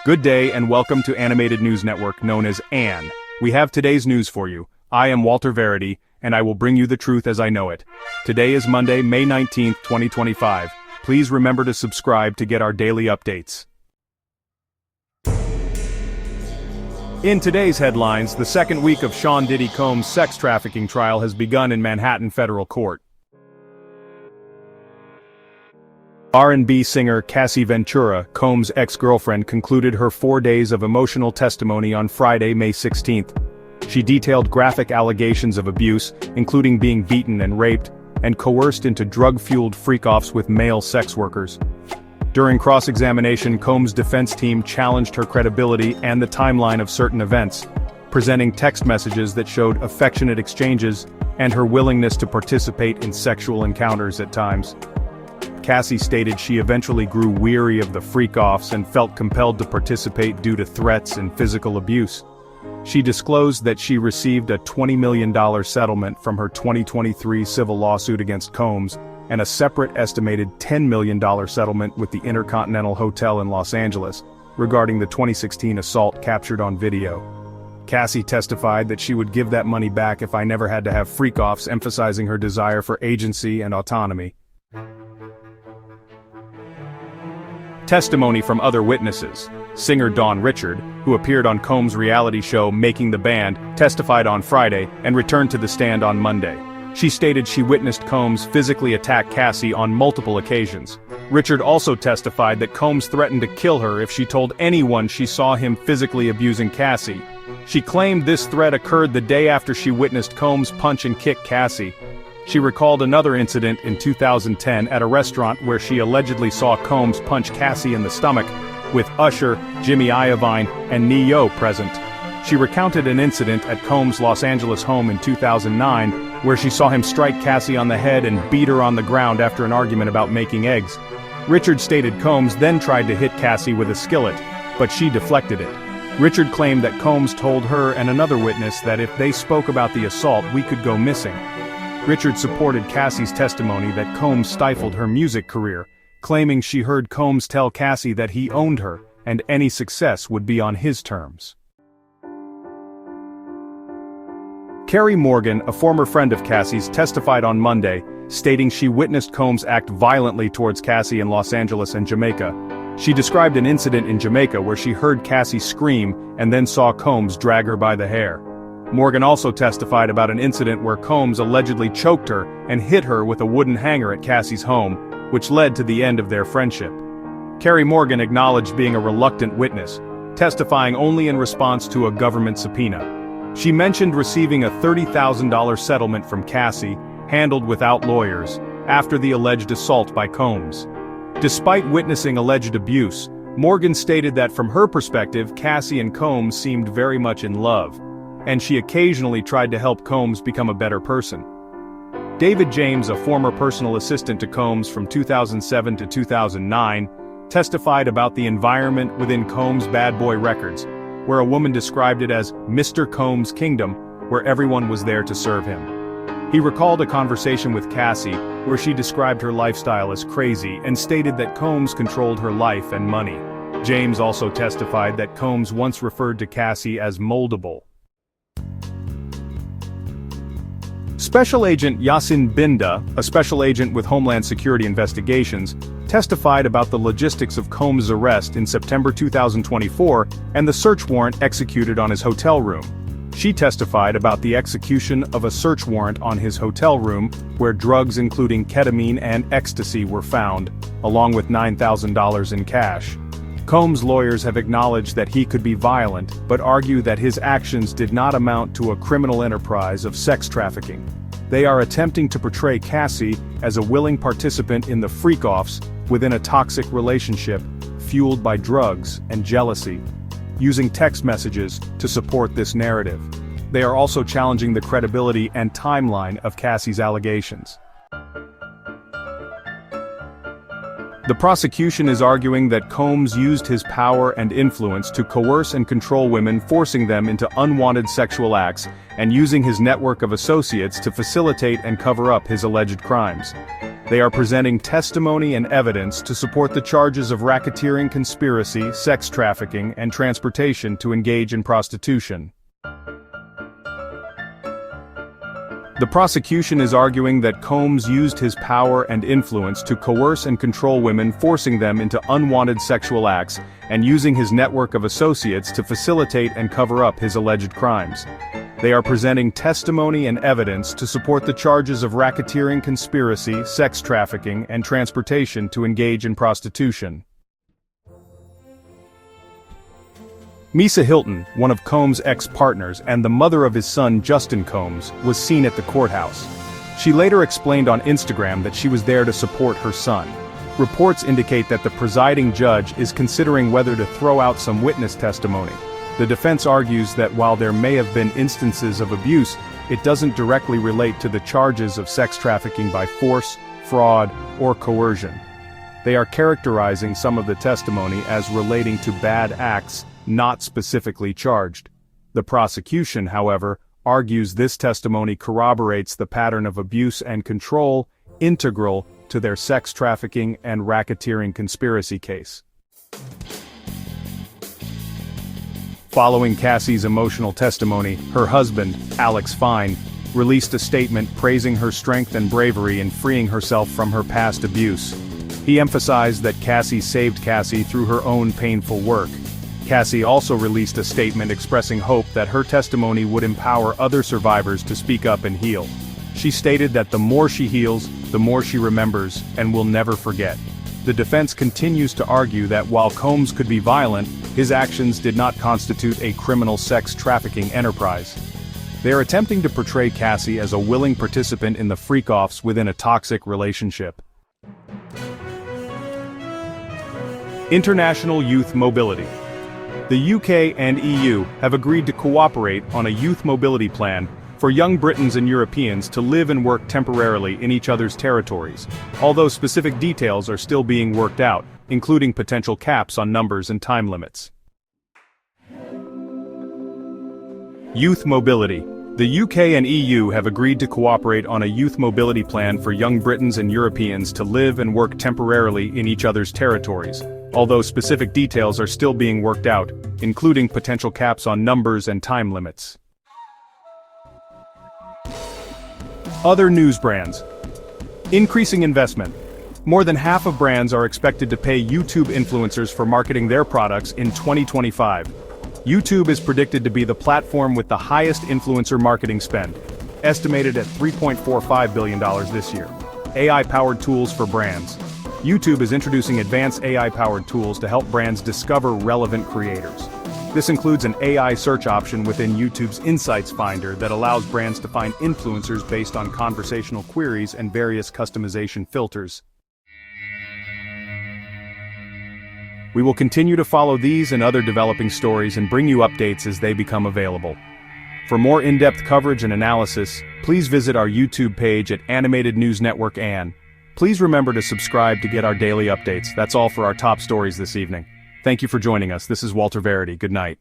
Good day and welcome to Animated News Network known as AN. We have today's news for you. I am Walter Verity, and I will bring you the truth as I know it. Today is Monday, May 19th, 2025. Please remember to subscribe to get our daily updates. In today's headlines, the second week of Sean Diddy Combs' sex trafficking trial has begun in Manhattan Federal Court. R&B singer Cassie Ventura, Combs' ex-girlfriend, concluded her 4 days of emotional testimony on Friday, May 16th. She detailed graphic allegations of abuse, including being beaten and raped, and coerced into drug-fueled freak-offs with male sex workers. During cross-examination, Combs' defense team challenged her credibility and the timeline of certain events, presenting text messages that showed affectionate exchanges and her willingness to participate in sexual encounters at times. Cassie stated she eventually grew weary of the freak-offs and felt compelled to participate due to threats and physical abuse. She disclosed that she received a $20 million settlement from her 2023 civil lawsuit against Combs, and a separate estimated $10 million settlement with the Intercontinental Hotel in Los Angeles, regarding the 2016 assault captured on video. Cassie testified that she would give that money back if I never had to have freak-offs, emphasizing her desire for agency and autonomy. Testimony from other witnesses. Singer Dawn Richard, who appeared on Combs' reality show Making the Band, testified on Friday and returned to the stand on Monday. She stated she witnessed Combs physically attack Cassie on multiple occasions. Richard also testified that Combs threatened to kill her if she told anyone she saw him physically abusing Cassie. She claimed this threat occurred the day after she witnessed Combs punch and kick Cassie. She recalled another incident in 2010 at a restaurant where she allegedly saw Combs punch Cassie in the stomach, with Usher, Jimmy Iovine, and Ne-Yo present. She recounted an incident at Combs' Los Angeles home in 2009, where she saw him strike Cassie on the head and beat her on the ground after an argument about making eggs. Richard stated Combs then tried to hit Cassie with a skillet, but she deflected it. Richard claimed that Combs told her and another witness that if they spoke about the assault, we could go missing. Richard supported Cassie's testimony that Combs stifled her music career, claiming she heard Combs tell Cassie that he owned her, and any success would be on his terms. Carrie Morgan, a former friend of Cassie's, testified on Monday, stating she witnessed Combs act violently towards Cassie in Los Angeles and Jamaica. She described an incident in Jamaica where she heard Cassie scream and then saw Combs drag her by the hair. Morgan also testified about an incident where Combs allegedly choked her and hit her with a wooden hanger at Cassie's home, which led to the end of their friendship. Carrie Morgan acknowledged being a reluctant witness, testifying only in response to a government subpoena. She mentioned receiving a $30,000 settlement from Cassie, handled without lawyers, after the alleged assault by Combs. Despite witnessing alleged abuse, Morgan stated that from her perspective, Cassie and Combs seemed very much in love, and she occasionally tried to help Combs become a better person. David James, a former personal assistant to Combs from 2007 to 2009, testified about the environment within Combs' Bad Boy Records, where a woman described it as Mr. Combs' kingdom, where everyone was there to serve him. He recalled a conversation with Cassie, where she described her lifestyle as crazy and stated that Combs controlled her life and money. James also testified that Combs once referred to Cassie as moldable. Special Agent Yasin Binda, a special agent with Homeland Security investigations, testified about the logistics of Combs' arrest in September 2024 and the search warrant executed on his hotel room. She testified about the execution of a search warrant on his hotel room, where drugs including ketamine and ecstasy were found, along with $9,000 in cash. Combs' lawyers have acknowledged that he could be violent, but argue that his actions did not amount to a criminal enterprise of sex trafficking. They are attempting to portray Cassie as a willing participant in the freak-offs within a toxic relationship fueled by drugs and jealousy, using text messages to support this narrative. They are also challenging the credibility and timeline of Cassie's allegations. The prosecution is arguing that Combs used his power and influence to coerce and control women, forcing them into unwanted sexual acts, and using his network of associates to facilitate and cover up his alleged crimes. They are presenting testimony and evidence to support the charges of racketeering, conspiracy, sex trafficking, and transportation to engage in prostitution. The prosecution is arguing that Combs used his power and influence to coerce and control women, forcing them into unwanted sexual acts, and using his network of associates to facilitate and cover up his alleged crimes. They are presenting testimony and evidence to support the charges of racketeering, conspiracy, sex trafficking, and transportation to engage in prostitution. Misa Hilton, one of Combs' ex-partners and the mother of his son Justin Combs, was seen at the courthouse. She later explained on Instagram that she was there to support her son. Reports indicate that the presiding judge is considering whether to throw out some witness testimony. The defense argues that while there may have been instances of abuse, it doesn't directly relate to the charges of sex trafficking by force, fraud, or coercion. They are characterizing some of the testimony as relating to bad acts not specifically charged. The prosecution, however, argues this testimony corroborates the pattern of abuse and control integral to their sex trafficking and racketeering conspiracy case. Following Cassie's emotional testimony, her husband, Alex Fine, released a statement praising her strength and bravery in freeing herself from her past abuse. He emphasized that Cassie saved Cassie through her own painful work. Cassie also released a statement expressing hope that her testimony would empower other survivors to speak up and heal. She stated that the more she heals, the more she remembers and will never forget. The defense continues to argue that while Combs could be violent, his actions did not constitute a criminal sex trafficking enterprise. They are attempting to portray Cassie as a willing participant in the freak-offs within a toxic relationship. International youth mobility. The UK and EU have agreed to cooperate on a youth mobility plan for young Britons and Europeans to live and work temporarily in each other's territories, although specific details are still being worked out, including potential caps on numbers and time limits. Youth mobility. The UK and EU have agreed to cooperate on a youth mobility plan for young Britons and Europeans to live and work temporarily in each other's territories, although specific details are still being worked out, including potential caps on numbers and time limits. Other news brands. Increasing investment. More than half of brands are expected to pay YouTube influencers for marketing their products in 2025. YouTube is predicted to be the platform with the highest influencer marketing spend, estimated at $3.45 billion this year. AI-powered tools for brands. YouTube is introducing advanced AI-powered tools to help brands discover relevant creators. This includes an AI search option within YouTube's Insights Finder that allows brands to find influencers based on conversational queries and various customization filters. We will continue to follow these and other developing stories and bring you updates as they become available. For more in-depth coverage and analysis, please visit our YouTube page at Animated News Network AN. Please remember to subscribe to get our daily updates. That's all for our top stories this evening. Thank you for joining us. This is Walter Verity. Good night.